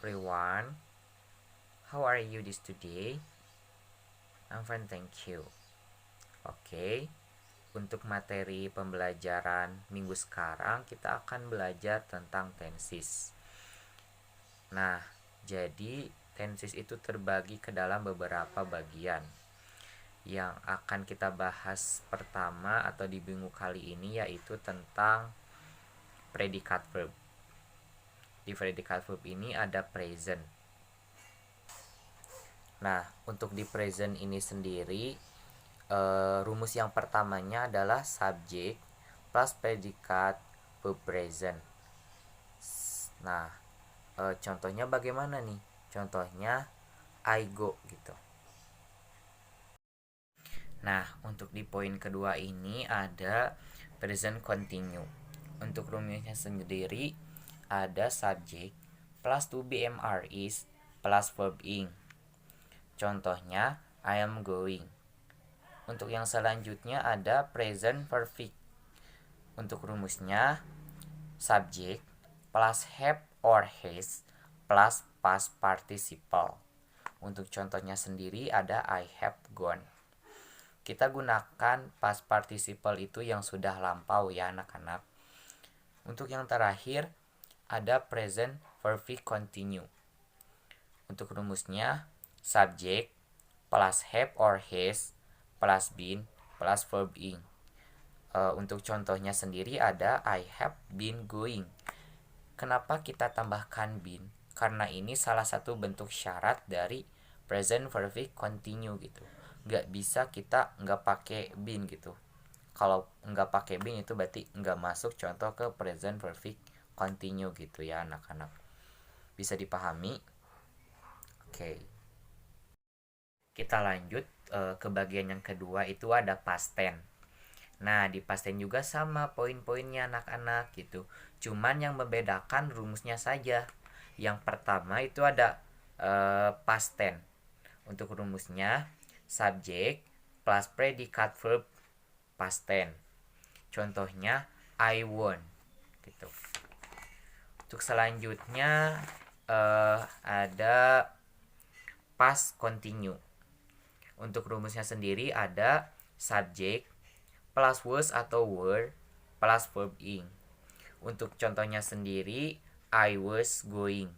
everyone. How are you this today? I'm fine, thank you. Oke, untuk materi pembelajaran minggu sekarang kita akan belajar tentang tenses. Nah, jadi tenses itu terbagi ke dalam beberapa bagian. Yang akan kita bahas pertama atau di minggu kali ini yaitu tentang predikat verb. Di predikat verb ini ada present. Nah, untuk di present ini sendiri, rumus yang pertamanya adalah subject plus predikat verb present. Nah, contohnya bagaimana nih? Contohnya I go gitu. Nah, untuk di poin kedua ini ada present continue. Untuk rumusnya sendiri ada subject plus to be is plus verb ing. Contohnya I am going. Untuk yang selanjutnya ada present perfect. Untuk rumusnya subject plus have or has plus past participle. Untuk contohnya sendiri ada I have gone. Kita gunakan past participle itu yang sudah lampau ya anak-anak. Untuk yang terakhir ada present perfect continue. Untuk rumusnya subject plus have or has plus been plus verb ing. Untuk contohnya sendiri ada I have been going. Kenapa kita tambahkan been? Karena ini salah satu bentuk syarat dari present perfect continue gitu. Nggak bisa kita nggak pakai been gitu. Kalau nggak pakai been itu berarti nggak masuk contoh ke present perfect continue gitu ya anak-anak. Bisa dipahami? Oke. Kita lanjut ke bagian yang kedua, itu ada past tense. Nah, di past tense juga sama poin-poinnya anak-anak gitu. Cuman yang membedakan rumusnya saja. Yang pertama itu ada past tense. Untuk rumusnya subject plus predikat verb past tense. Contohnya I won gitu. Untuk selanjutnya ada past continue. Untuk rumusnya sendiri ada subject plus was atau were plus verb ing. Untuk contohnya sendiri I was going.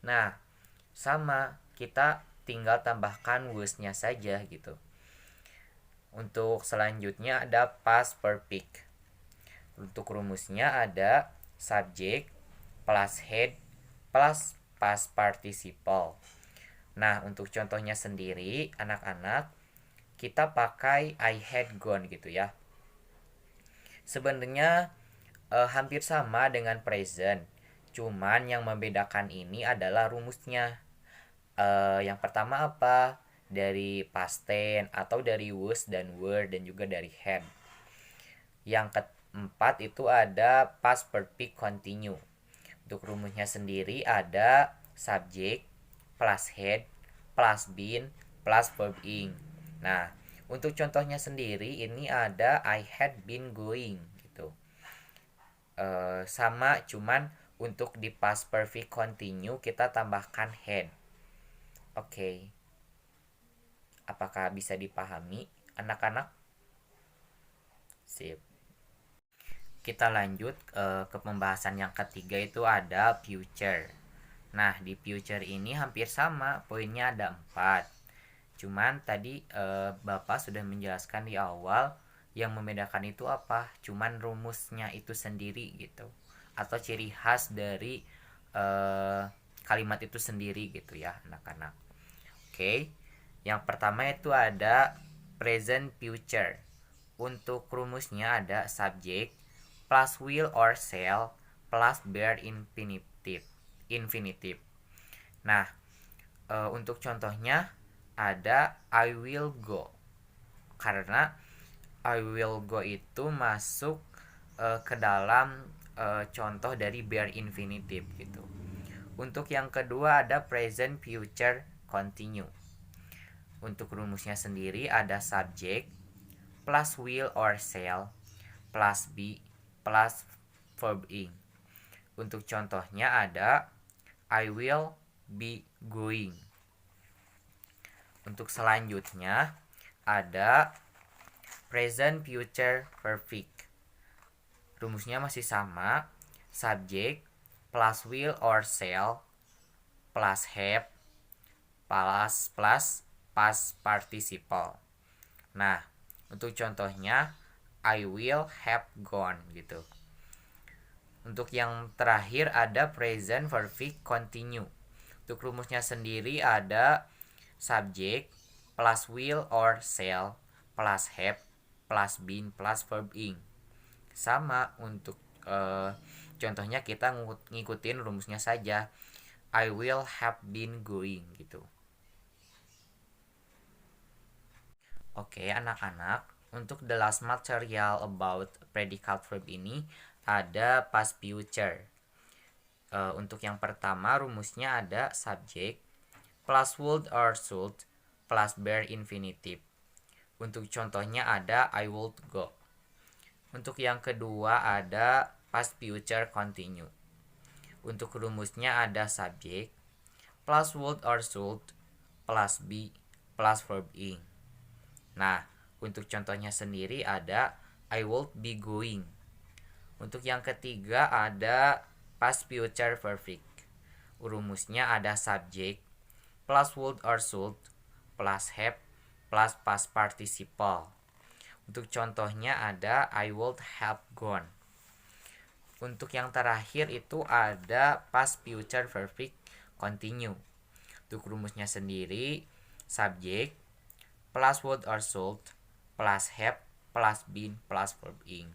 Nah, sama, kita tinggal tambahkan was-nya saja gitu. Untuk selanjutnya ada past perfect. Untuk rumusnya ada subject plus had plus past participle. Nah, untuk contohnya sendiri anak-anak kita pakai I had gone gitu ya. Sebenarnya hampir sama dengan present. Cuman yang membedakan ini adalah rumusnya. Yang pertama apa? Dari past tense atau dari was dan were dan juga dari had. Yang keempat itu ada past perfect continue. Untuk rumusnya sendiri ada subject plus had plus been plus verb ing. Nah, untuk contohnya sendiri ini ada I had been going gitu. Sama, cuman untuk di past perfect continue kita tambahkan had. Oke. Apakah bisa dipahami anak-anak? Sip. Kita lanjut ke pembahasan yang ketiga, itu ada future. Nah, di future ini hampir sama, poinnya ada 4. Cuman tadi Bapak sudah menjelaskan di awal yang membedakan itu apa? Cuman rumusnya itu sendiri gitu. Atau ciri khas dari kalimat itu sendiri gitu ya, anak-anak. Oke. Yang pertama itu ada present future. Untuk rumusnya ada subject plus will or shall plus bare infinitive. Nah, untuk contohnya ada I will go. Karena I will go itu masuk ke dalam contoh dari bare infinitive gitu. Untuk yang kedua ada present future continue. Untuk rumusnya sendiri ada subject plus will or shall plus be plus verb ing. Untuk contohnya ada I will be going. Untuk selanjutnya ada present future perfect. Rumusnya masih sama, subject plus will or shall plus have plus past participle. Nah, untuk contohnya I will have gone gitu. Untuk yang terakhir ada present perfect continue. Untuk rumusnya sendiri ada subject plus will or shall plus have plus been plus verb ing. Sama untuk contohnya kita ngikutin rumusnya saja. I will have been going gitu. Oke, anak-anak, untuk the last material about predicate verb ini ada past future. Untuk yang pertama rumusnya ada subject plus would or should plus bare infinitive. Untuk contohnya ada I would go. Untuk yang kedua ada past future continue. Untuk rumusnya ada subject plus would or should plus be plus verb ing. Nah, untuk contohnya sendiri ada I would be going. Untuk yang ketiga ada past future perfect. Rumusnya ada subject plus would or should plus have plus past participle. Untuk contohnya ada I would have gone. Untuk yang terakhir itu ada past future perfect continue. Untuk rumusnya sendiri subject plus would or should plus have plus been plus verb ing.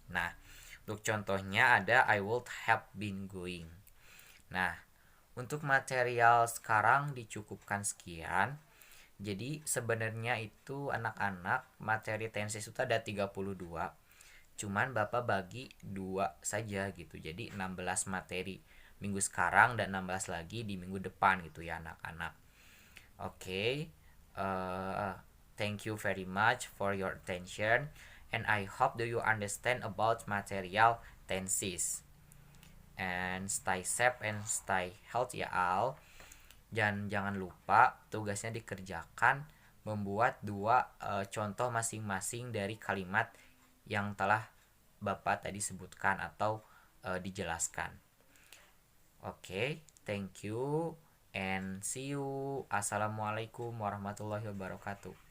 Nah, untuk contohnya ada I would have been going. Nah, untuk material sekarang dicukupkan sekian. Jadi sebenarnya itu anak-anak materi tenses itu ada 32. Cuman Bapak bagi 2 saja gitu. Jadi 16 materi minggu sekarang dan 16 lagi di minggu depan gitu ya anak-anak. Oke. Thank you very much for your attention. And I hope that you understand about material tenses. And stay safe and stay healthy ya all. Dan jangan lupa tugasnya dikerjakan membuat 2 contoh masing-masing dari kalimat yang telah Bapak tadi sebutkan atau dijelaskan. Oke, thank you and see you. Assalamualaikum warahmatullahi wabarakatuh.